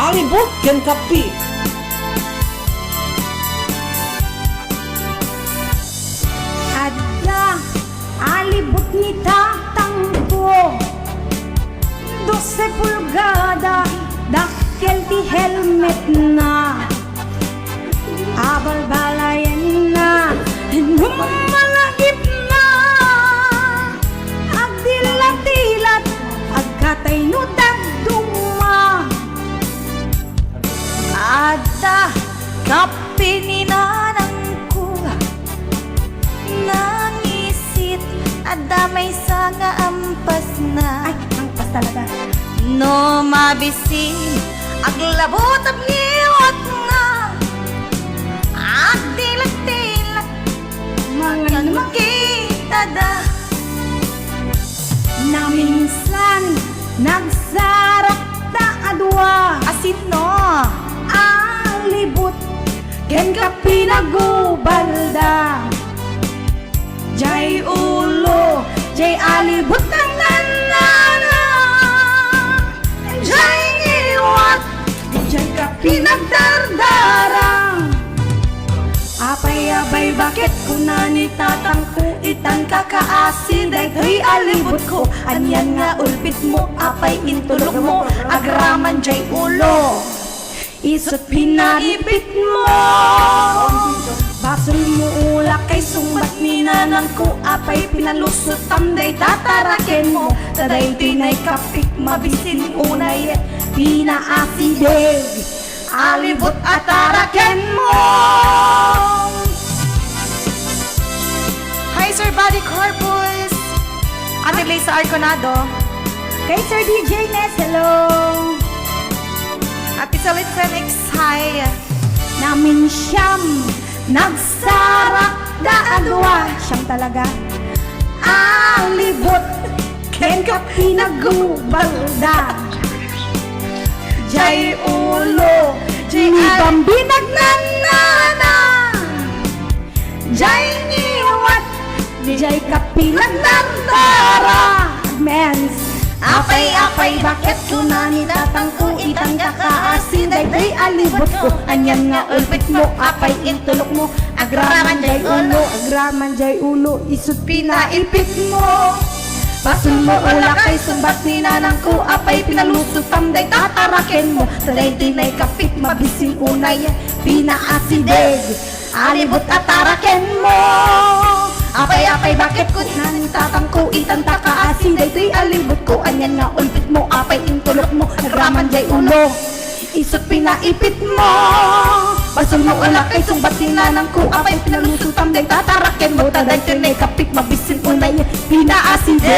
alibut ken kapi. Adla alibut ni tatang ko 12 pulgada dakkel ti helmet na abalbalayan na numalagip na agdilat-dilat agkatay no dagduma ada kapininanang ko nangisit adamay sa nga ampas na ay ampas talaga no mabisin aglabot at ngiwat nga agdilat-dilat mga makita da na minsan nagsarap da adwa asin no alibut ken ka pinagubalda jay ulo jay alibut ang nanana jay iwat jay ka pinagdardarang apay-abay bakit kunani tatangku itan kakaasi daytoy alibut ko anyan nga ulpit mo apay intulog mo agraman jay ulo isot pinaipit mo basol mo ulak kay sumbat ni nanang ko apay pinalusot tamday tataraken mo taday tinay kapik mabisin unay pinaasideg alibot at taraken mo. Hi Sir Body Corpus Ate Lisa Arconado Kay Sir DJ Nes, hello. Ate Salit Phoenix, hi. Namin siyam nagsarak da adwa siyam talaga alibot ken ka pinagubalda jay ulo jay bambinag nanana jay niwat jay ka pinagdardara mens apay-apay bakit kunani tatangko itang kakaasin dayday alibot ko anyan nga ulpit mo apay intulok mo agraman jay ulo isut pinaipit mo basul mo ula kay sumbat ni nanang ko apay pinalusot tamday tataraken mo taday dinay kapit mabisin unay pinaasideg alibot at taraken mo apay-apay bakit ko nang tatangko itang takaasin daytoy alibot ko anyan nga ulpit mo apay intulok mo nagraman jay ulo isot pinaipit mo basul mo ula kay sumbat ni nanang ko apay pinalusot tamday tataraken mo taday dinay kapit mabisin unay pinaasideg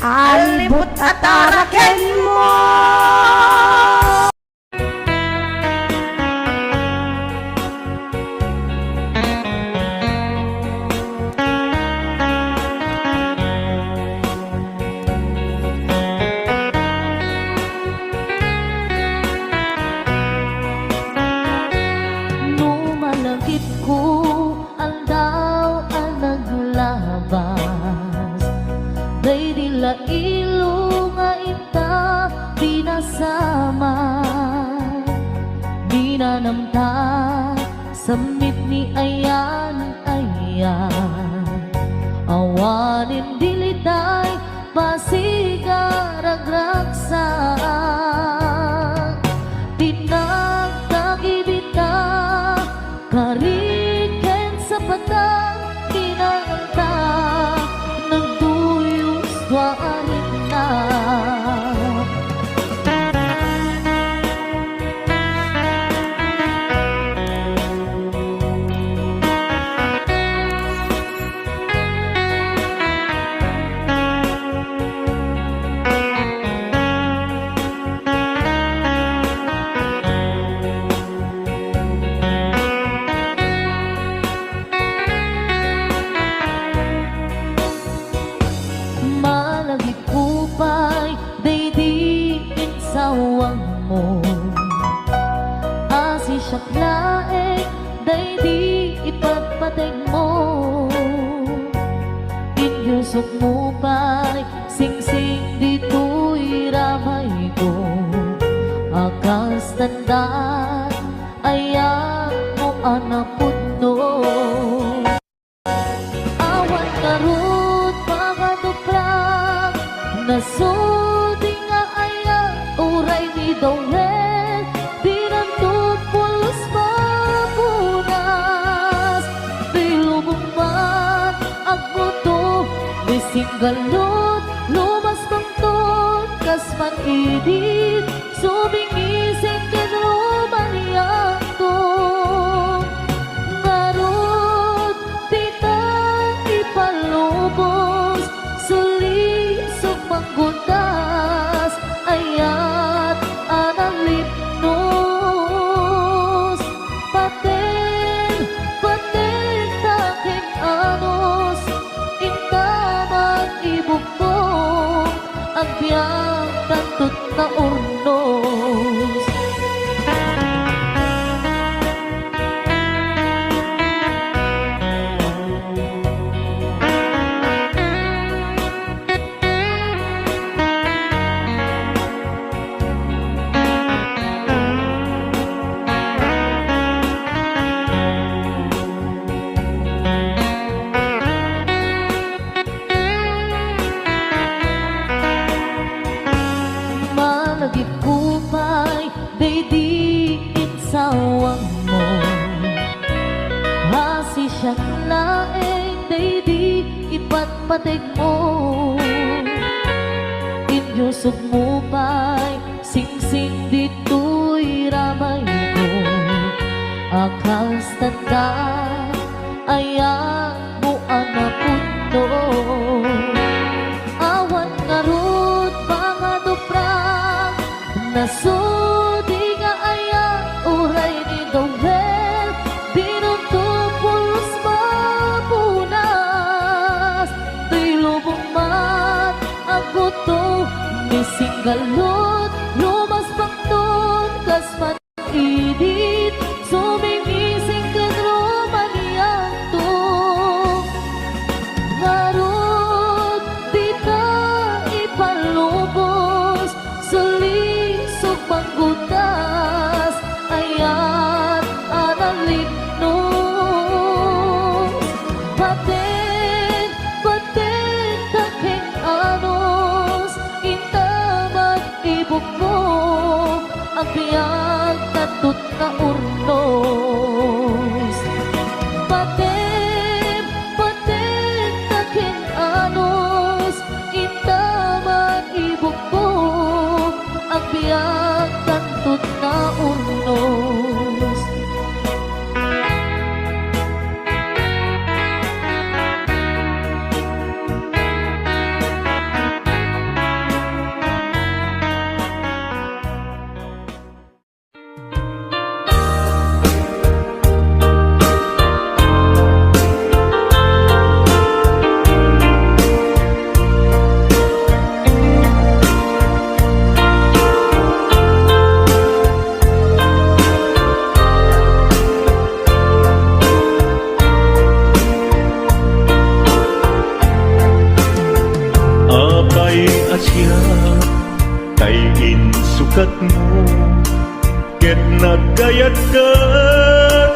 alibot at taraken mo. Numalagit ko ang daw ang naglabas day dila ilo nga ita pinasama dinanamta samit ni ayan awanin diliday pasigaragraksa pinagkagibita kariken sa patang kinanganta nagduyos tuwarin na malagipupay daydiin sawang mo asi syaklae daydi ipagpateg mo inyusok mo pa'y singsing dito'y ramay ko akas tandaan ayan mo anapod no. Awan karut mga duplang nasudi nga ayan uray ni Dawel di nantupulos mapunas di lumuman agmuto di singgalot lumas pangton kas man idit sumingising kanumaniato ngarot tita ipalubos suli sumanggutas ayat analipnos paten paten taking anos intaman ibukto ang biyang tantut na urnos. Malagipupay, di insawang mo. Hasi siyang laeng, di ipatpatig mo. Inyusog mo pa'y sing-sing dito'y ramay ko. Akas tanda, ayan mo anapundo. Awan ngarut mga duprang nasudi nga ayan uray ni Dawel di nantupulos mapunas di lubong man ang buto ni singgalot lumas pangton kas man idit sumingising kan romanianto ngarot di ta ipalubos sulisog panggutas ayat analipnos paten paten taking anos intaman ibuk mo ang biyag tatut na urnos paten paten taking anos intaman ibuk mo ang biyag tantut na urnos. Apay asya kay insukat mo ket nagkayat ka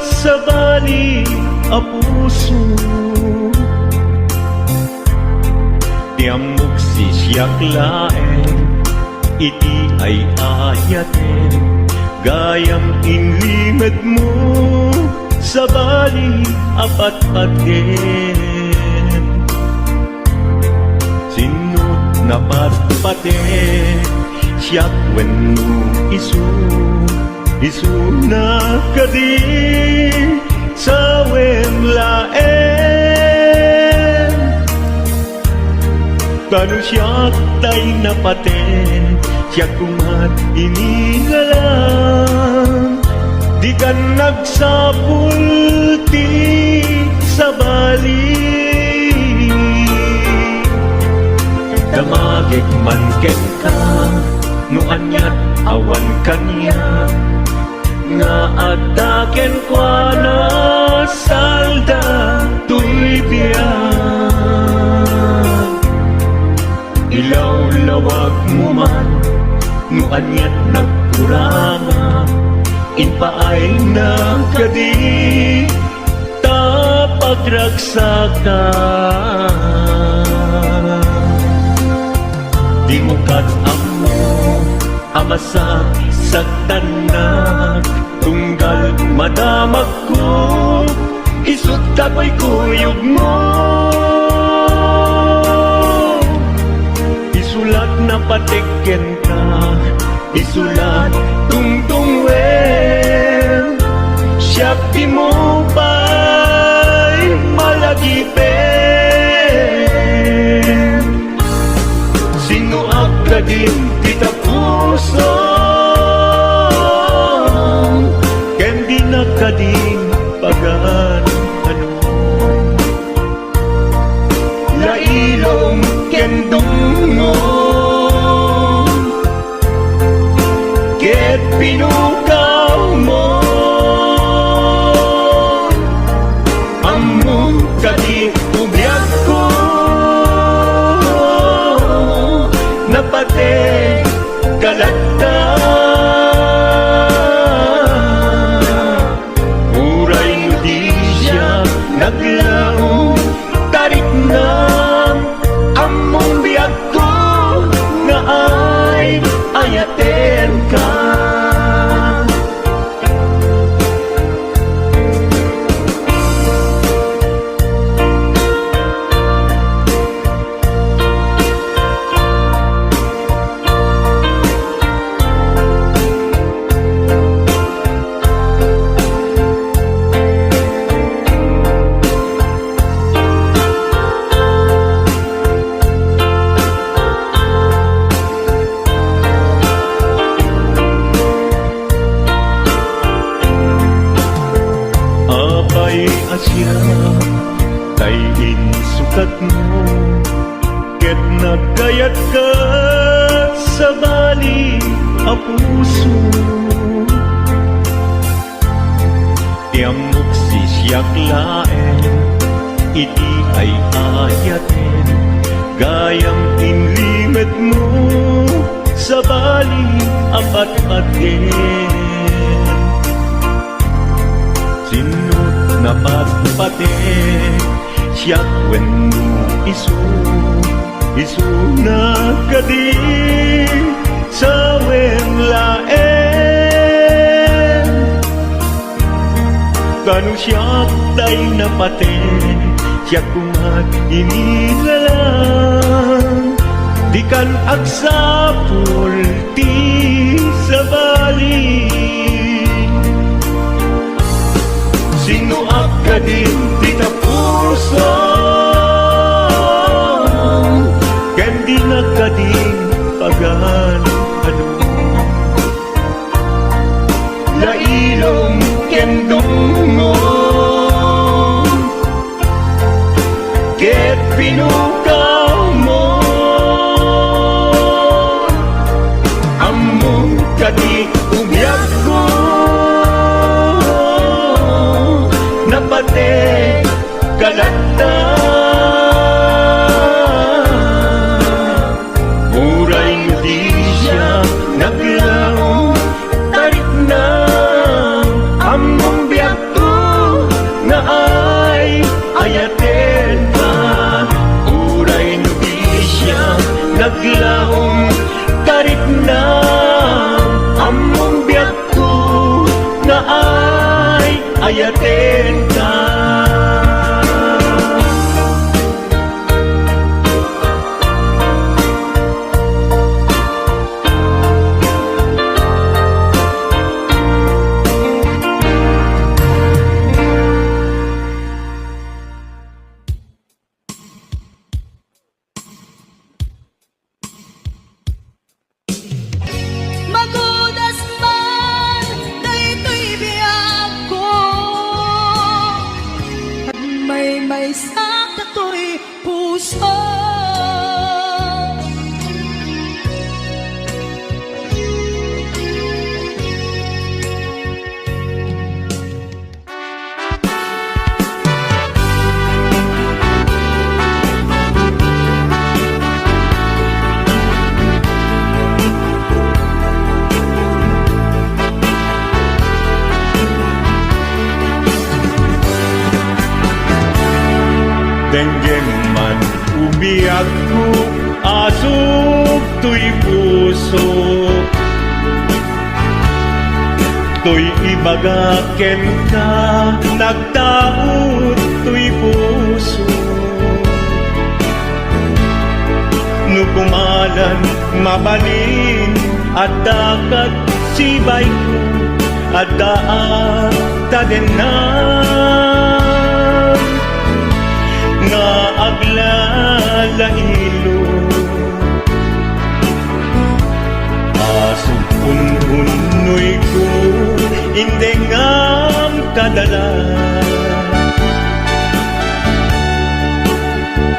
sa bali a puso tiamok si siyak laeng iti ay ayaten gayam inlingad mo sa bali apat-paten sinut na patpate siyak wenno isu na kadi sa wemlaen kanu siyak tay napaten siyak kumat inigalang di kan nagsapulti sa bali damagik man ken ka no anyat awan kanya nga ataken kwa na salda tuy biyag ilaw lawag mo man no anyat nagpunan kuranga inpaay na kadi ta pagragsakan. Di mo kat-amo amasa sa tanan tunggal madamag ko isut kapoy kuyog mo. Isulat na patiken ka, isulat tungtung wen siya di mo ba'y malagipin. Sino ka din kita puso ken di na ka din pagan ano lailong ken dungong ket pinukaw mo among kadi ubiyag ko napate kalagta uray mo di siya naglaong tarik na among biyag ko nga ay ayaten ka. Asya kay insukat mo ket nagkayat ka sa bali a puso tiamok si siyak laen iti ay ayaten gayang inlimet mo sa bali apat-aten napatpatek siya wenno isu na kadi sa wenlaen kanu siya day napaten siya kumat inilalang di kan agsapul ti sa bali. Sino ka din di na puso ken di na ka din pagan ano lailong ken dungong ket pinukaw mo among kadi ubiyag ko napate kalagta uray mo di siya naglaong tarik na among biyag ko na ay ayaten ka uray mo di siya naglaong tarik na among biyag ko na ay ayaten ka. Magudas man, daytoy biyag ko biyag ko asog tuy puso, tuy ibagaken ka nagtaot tuy puso. No kumalan mabalin at dakat sibay ko at daan tadenan nga aglalailo. Asog unhunoy ko hindi ngam kadala,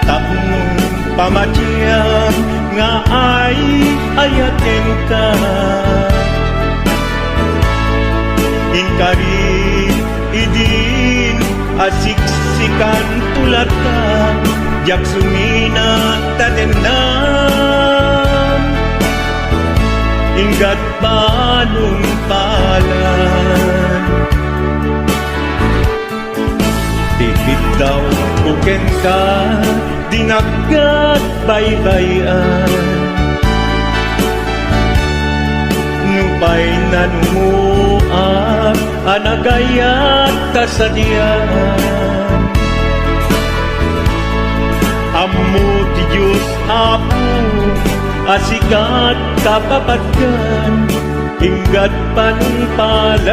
tapnong pamatiyang nga ay ayaten ka. Inkari idin asiksikan tulad ka, jak sumina tadenan inggat balong palan. Titid daw kuken ka dinagat baybayan, nupay nanumuak anagayat kasadian. Ammo ti Diyos Apo asikat kapapatgan inggat panungpalan,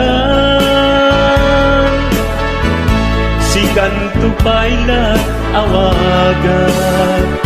sikan tupayla awagan.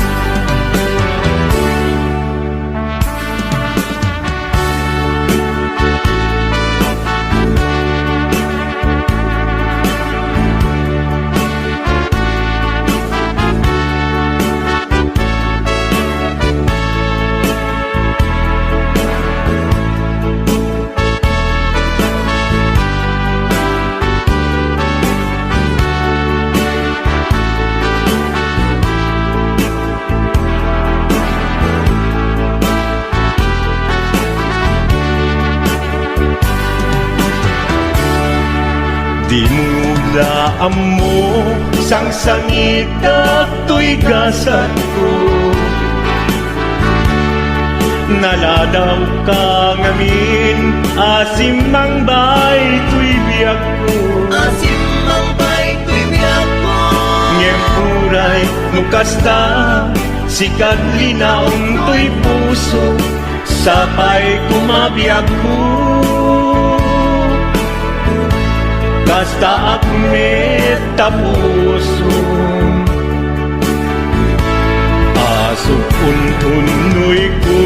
Di mula amo sang sangit at tuy gasat ko, naladaw ka ngamin asimang bay tuy biyak ko. Asimang bay tuy biyak ko, Ngempuray nukasta sikat linaong tuy puso, sapay kumabiyag ko. Kasta akmet tapuso, asok untunoy ko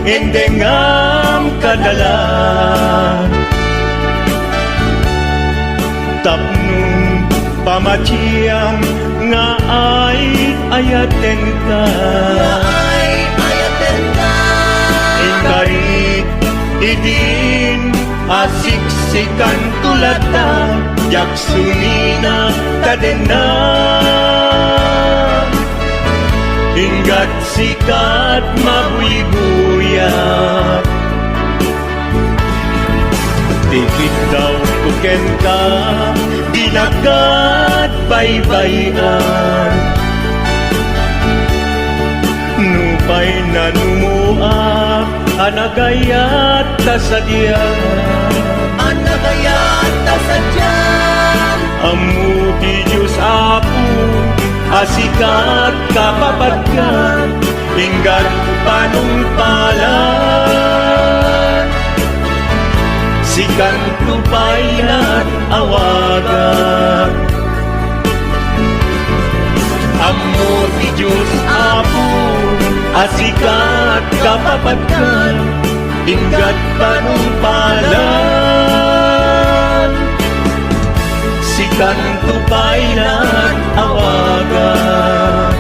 endengam kadala, tapnong pamatiyang nga ay ayaten ka. ay ayaten ka. Ingkarit idin asiksikan tulad na jak sumina tadenan inggat sikat mabuy-buyak. Tikit daw kuken ka dinagat baybayan, nupay nanumuak anagayat tasadyan. Anagayat tasadyan, Ammo ti Diyos Apo asikat kapapatgan inggat panungpalan, sikan tupaylan awagan. Ammo ti Diyos Apo asikat kapapatgan inggat panungpalan, sikan tupaylan awagan.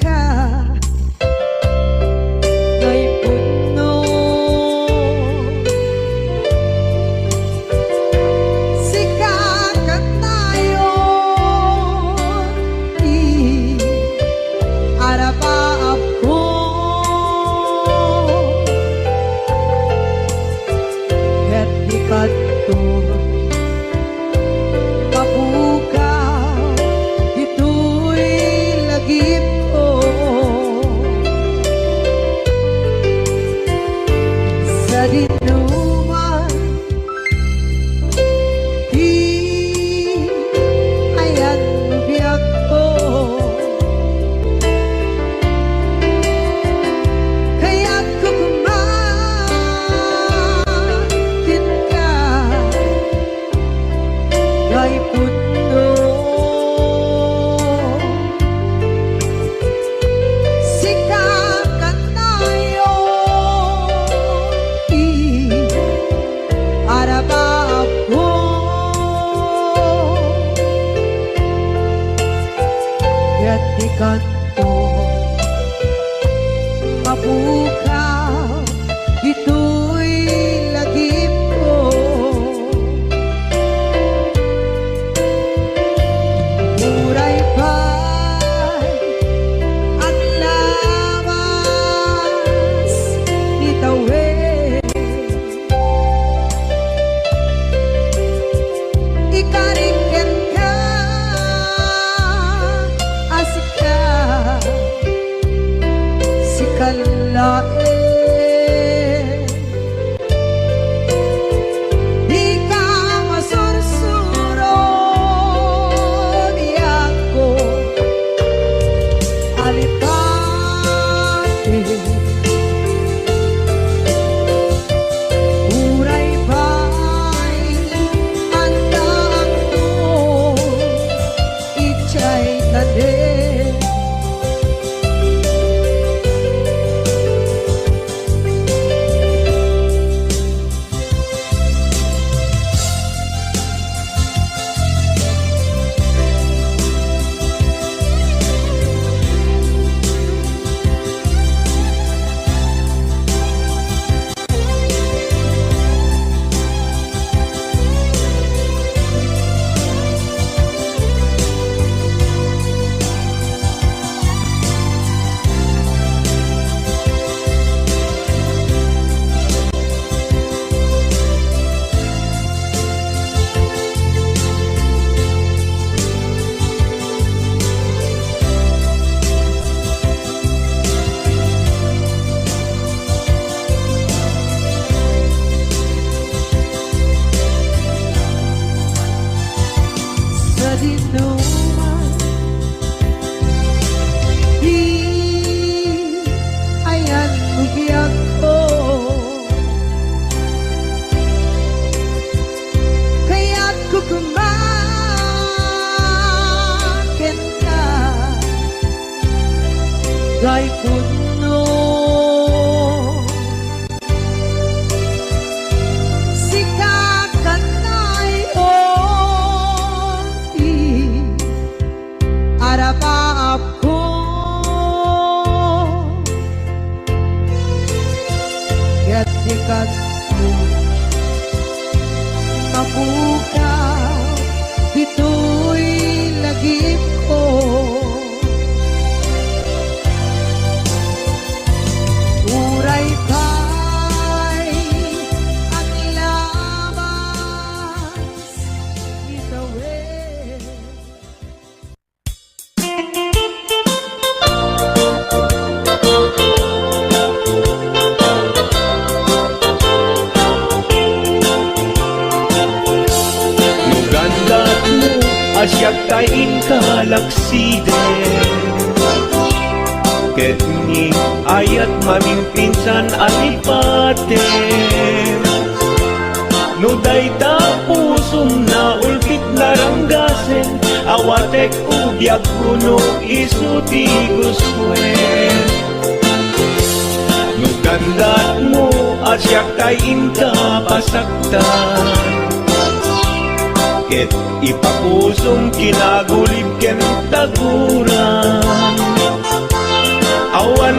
ka kay puno sikakat tayo di arapaap ko ket di kadto mabukaw ito'y lagip ko sa dinuman di ayan biyak ko kaya't kukumakin ka kay puno sikakat tayo di arabaap ko ket di kadto mabukaw ito'y lagip ko muray pa'y at lawas ni tawid ikariken ka asika si kalae di ka masursuro di ako alipate uray pa'y andaan ko ichay kade sa dinuman di ayan biyak ko kaya't kukumakin ka kay puno sikakat tayo di arapaap ko ket di kadto mabukaw ito'y lagip ko uray pa'y at lawas ni tawid Nugandat mo asyak tain kalaksiden ket ni ayat mamingpinsan alipaten no dayta pusong na ulpit naranggasen awatek ugyag kuno isuti guswen no gandat mo asyak tain ka pasaktan ket ipapusong kinagulib ken taguran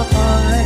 ako'y